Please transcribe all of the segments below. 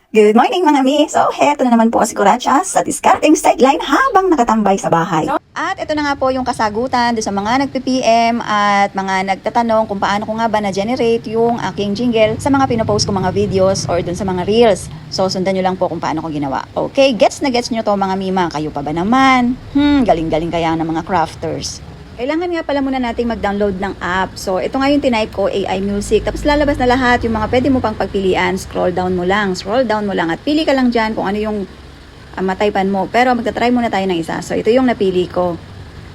Good morning mga mi! So, heto na naman po si Kuratsa sa discarding sideline habang nakatambay sa bahay. At ito na nga po yung kasagutan doon sa mga nagpi-PM at mga nagtatanong kung paano ko nga ba na-generate yung aking jingle sa mga pinopost ko mga videos or doon sa mga reels. So, sundan nyo lang po kung paano ko ginawa. Okay, gets na gets nyo to mga mima. Kayo pa ba naman? Galing-galing kaya ng mga crafters. Kailangan nga pala muna nating mag-download ng app. So, ito nga yung tinype ko, AI Music. Tapos lalabas na lahat yung mga pwede mo pang pagpilian. Scroll down mo lang at pili ka lang dyan kung ano yung mataypan mo. Pero magta-try muna tayo ng isa. So, ito yung napili ko.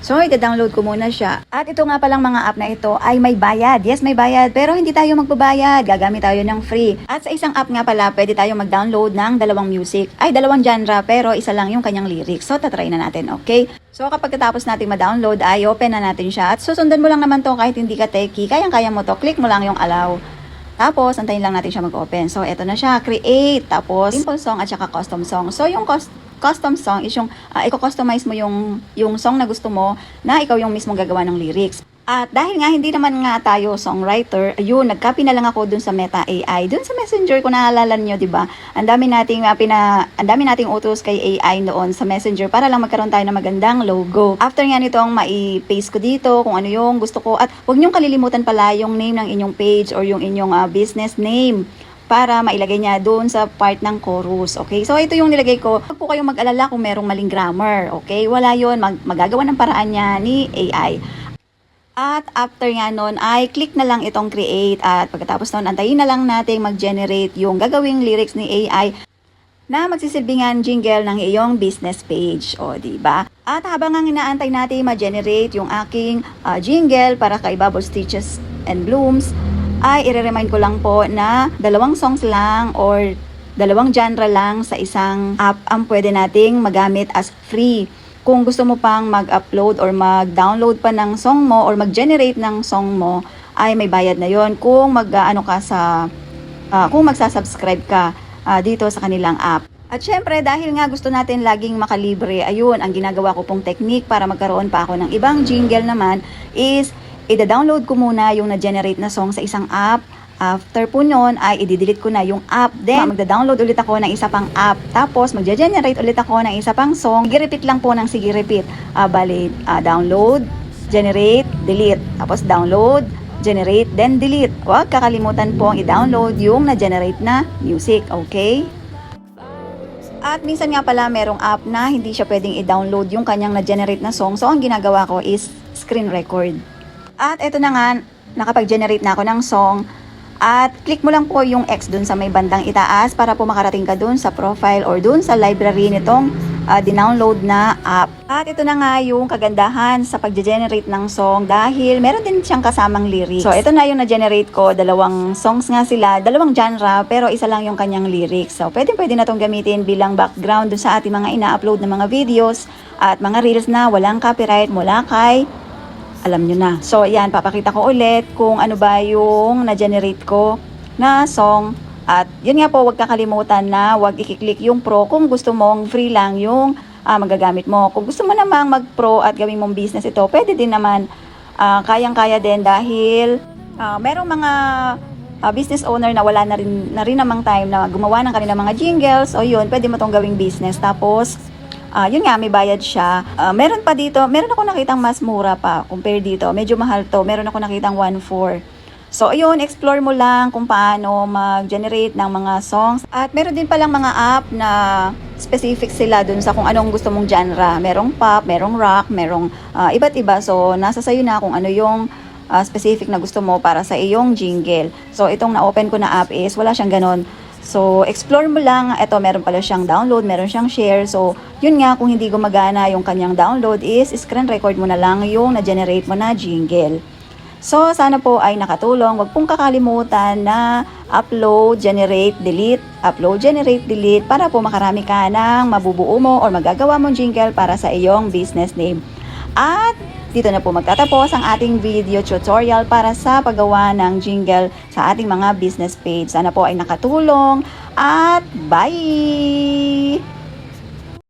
So, ita-download ko muna siya. At ito nga palang mga app na ito ay may bayad. Yes, may bayad. Pero hindi tayo magbabayad. Gagamit tayo ng free. At sa isang app nga pala, pwede tayo mag-download ng dalawang genre, pero isa lang yung kanyang lyrics. So, tatry na natin, okay? So, kapag katapos natin ma-download, ay open na natin siya. At susundan mo lang naman to kahit hindi ka techie. Kayang-kaya mo to. Click mo lang yung allow. Tapos, antayin lang natin siya mag-open. So, eto na siya. Create. Tapos, simple song at saka custom song. So, yung custom song is yung i-customize mo yung song na gusto mo na ikaw yung mismong gagawa ng lyrics. At dahil nga hindi naman nga tayo songwriter, ayun, nagcopy na lang ako dun sa Meta AI. Dun sa Messenger, kung naalala niyo, 'di ba? Ang dami nating utos kay AI noon sa Messenger para lang magkaroon tayo ng magandang logo. After nga nitong mai-paste ko dito kung ano yung gusto ko, at huwag niyong kalilimutan pala yung name ng inyong page or yung inyong business name para mailagay niya doon sa part ng chorus. Okay? So, ito yung nilagay ko. Huwag po kayong mag-alala kung merong maling grammar. Okay? Wala yun. Magagawa ng paraan niya ni AI. At after nga nun, ay click na lang itong create. At pagkatapos nun, antayin na lang natin mag-generate yung gagawing lyrics ni AI na magsisilbingan jingle ng iyong business page. O, diba? At habang ang inaantay natin ma-generate yung aking jingle para kay Bubble Stitches and Blooms, ay i-remind ko lang po na 2 songs lang or 2 genre lang sa isang app ang pwede nating magamit as free. Kung gusto mo pang mag-upload or mag-download pa ng song mo or mag-generate ng song mo, ay may bayad na yon kung kung magsasubscribe ka dito sa kanilang app. At syempre, dahil nga gusto natin laging makalibre, ayun, ang ginagawa ko pong technique para magkaroon pa ako ng ibang jingle naman is i-download ko muna yung na-generate na song sa isang app. After po nun, ay i-delete ko na yung app. Then, magda-download ulit ako ng isa pang app. Tapos, mag-generate ulit ako ng isa pang song. Sige-repeat lang po ng sige-repeat. Download, generate, delete. Tapos, download, generate, then delete. Huwag kakalimutan pong i-download yung na-generate na music. Okay? At minsan nga pala, merong app na hindi siya pwedeng i-download yung kanyang na-generate na song. So, ang ginagawa ko is screen record. At eto na nga, nakapag-generate na ako ng song. At click mo lang po yung X dun sa may bandang itaas para po makarating ka dun sa profile or dun sa library nitong dinownload na app. At ito na nga yung kagandahan sa pag-generate ng song dahil meron din siyang kasamang lyrics. So ito na yung na-generate ko, 2 songs nga sila, 2 genre pero isa lang yung kanyang lyrics. So pwede na itong gamitin bilang background dun sa ating mga ina-upload na mga videos at mga reels na walang copyright mula kay alam nyo na. So, yan, papakita ko ulit kung ano ba yung na-generate ko na song. At yun nga po, huwag kakalimutan na huwag i-click yung pro kung gusto mong free lang yung magagamit mo. Kung gusto mo namang mag-pro at gawin mong business ito, pwede din naman, kayang-kaya din dahil merong mga business owner na wala na rin namang time na gumawa ng kanilang mga jingles. O yun, pwede mo tong gawing business. Tapos, yun nga, may bayad siya. Meron pa dito, meron ako nakitang mas mura pa compare dito. Medyo mahal to. Meron ako nakitang 1.4. So, ayun, explore mo lang kung paano mag-generate ng mga songs. At meron din palang mga app na specific sila dun sa kung anong gusto mong genre. Merong pop, merong rock, merong iba't iba. So, nasa sayo na kung ano yung specific na gusto mo para sa iyong jingle. So, itong na-open ko na app is wala siyang ganon. So, explore mo lang. Ito, meron pala siyang download, meron siyang share. So, yun nga, kung hindi gumagana yung kanyang download is screen record mo na lang yung na-generate mo na jingle. So, sana po ay nakatulong. Huwag pong kakalimutan na upload, generate, delete, upload, generate, delete para po makarami ka ng mabubuo mo or magagawa mong jingle para sa iyong business name. At dito na po magtatapos ang ating video tutorial para sa paggawa ng jingle sa ating mga business page. Sana po ay nakatulong at bye!